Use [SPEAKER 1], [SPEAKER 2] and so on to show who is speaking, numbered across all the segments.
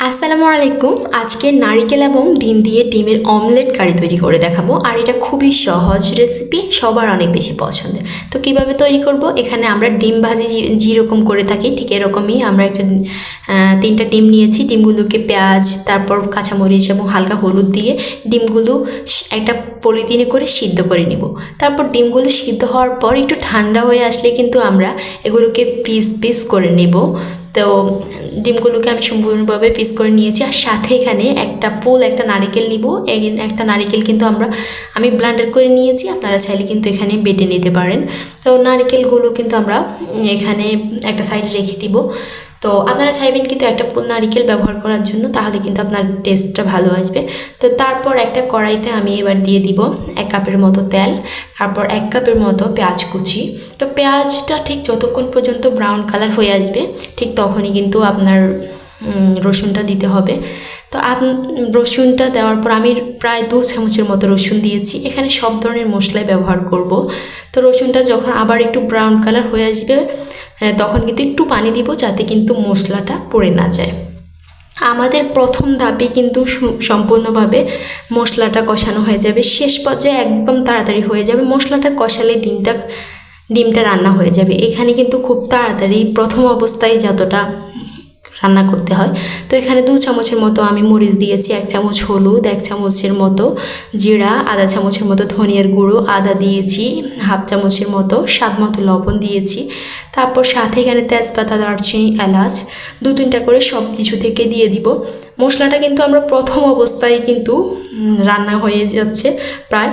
[SPEAKER 1] আসসালামু আলাইকুম। আজকে নারিকেল এবং ডিম দিয়ে ডিমের অমলেট কারি তৈরি করে দেখাবো। আর এটা খুবই সহজ রেসিপি, সবার অনেক বেশি পছন্দের। তো কিভাবে তৈরি করব, এখানে আমরা ডিম ভাজি যেরকম করে থাকি ঠিক এরকমই আমরা একটা 3টা ডিম নিয়েছি। ডিমগুলোকে পেঁয়াজ, তারপর কাঁচামরিচ এবং হালকা হলুদ দিয়ে ডিমগুলো একটা পলিথিনে করে সিদ্ধ করে নিব। তারপর ডিমগুলো সিদ্ধ হওয়ার পর একটু ঠান্ডা হয়ে আসলে কিন্তু আমরা এগুলোকে পিস পিস করে নেব। তো ডিমগুলোকে আমি সম্পূর্ণভাবে পিস করে নিয়েছি। আর সাথে এখানে একটা নারকেল নিব। একটা নারকেল কিন্তু আমি ব্লেন্ডার করে নিয়েছি, আপনারা চাইলে কিন্তু এখানে বেটে নিতে পারেন। তো নারকেলগুলো কিন্তু আমরা এখানে একটা সাইডে রেখে দিব। তো আপনারা চাইবেন কিন্তু একটা ফুল নারকেল ব্যবহার করার জন্য, তাহলে কিন্তু আপনার টেস্টটা ভালো আসবে। তো তারপর একটা কড়াইতে আমি এবার দিয়ে দিব 1 কাপের মতো তেল, তারপর 1 কাপের মতো পেঁয়াজ কুচি। তো পেঁয়াজটা ঠিক যতক্ষণ পর্যন্ত ব্রাউন কালার হয়ে আসবে ঠিক তখনই কিন্তু আপনার রসুনটা দিতে হবে। তো রসুনটা দেওয়ার পর আমি প্রায় 2 চামচের মতো রসুন দিয়েছি। এখানে সব ধরনের মশলাই ব্যবহার করব। তো রসুনটা যখন আবার একটু ব্রাউন কালার হয়ে আসবে তখন কিন্তু একটু পানি দিব, যাতে কিন্তু মশলাটা পুড়ে না যায়। আমাদের প্রথম ধাপে কিন্তু সম্পূর্ণভাবে মশলাটা কষানো হয়ে যাবে। শেষ পর্যায়ে একদম তাড়াতাড়ি হয়ে যাবে। মশলাটা কষালে ডিমটা রান্না হয়ে যাবে। এখানে কিন্তু খুব তাড়াতাড়ি প্রথম অবস্থায় যতটা রান্না করতে হয়। তো এখানে 2 চামচের মতো আমি মরিচ দিয়েছি, 1 চামচ হলুদ, 1 চামচের মতো জিরা, আধা চামচের মতো ধনিয়ার গুঁড়ো, আদা দিয়েছি, হাফ চামচের মতো, স্বাদ মতো লবণ দিয়েছি। তারপর সাথে এখানে তেজপাতা, দারচিনি, এলাচ 2-3টা করে সব কিছু থেকে দিয়ে দিব। মশলাটা কিন্তু আমরা প্রথম অবস্থায় কিন্তু রান্না হয়ে যাচ্ছে প্রায়।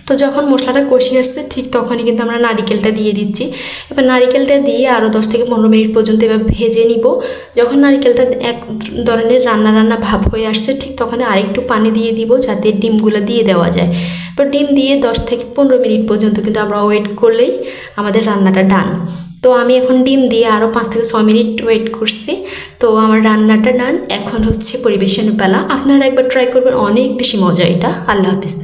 [SPEAKER 1] তো যখন মশলাটা কষে আসছে ঠিক তখনই কিন্তু আমরা নারিকেলটা দিয়ে দিচ্ছি। এবার নারিকেলটা দিয়ে আরও 10 থেকে 15 মিনিট পর্যন্ত এবার ভেজে নিব। যখন নারিকেলটা এক ধরনের রান্না ভাব হয়ে আসছে ঠিক তখন আরেকটু পানি দিয়ে দিব, যাতে ডিমগুলো দিয়ে দেওয়া যায়। এবার ডিম দিয়ে 10 থেকে 15 মিনিট পর্যন্ত কিন্তু আমরা ওয়েট করলেই আমাদের রান্নাটা ডান। তো আমি এখন ডিম দিয়ে আরও 5 থেকে 6 মিনিট ওয়েট করছি। তো আমার রান্নাটা ডান। এখন হচ্ছে পরিবেশনের পালা। আপনারা একবার ট্রাই করবেন, অনেক বেশি মজা এটা। আল্লাহ হাফিজ।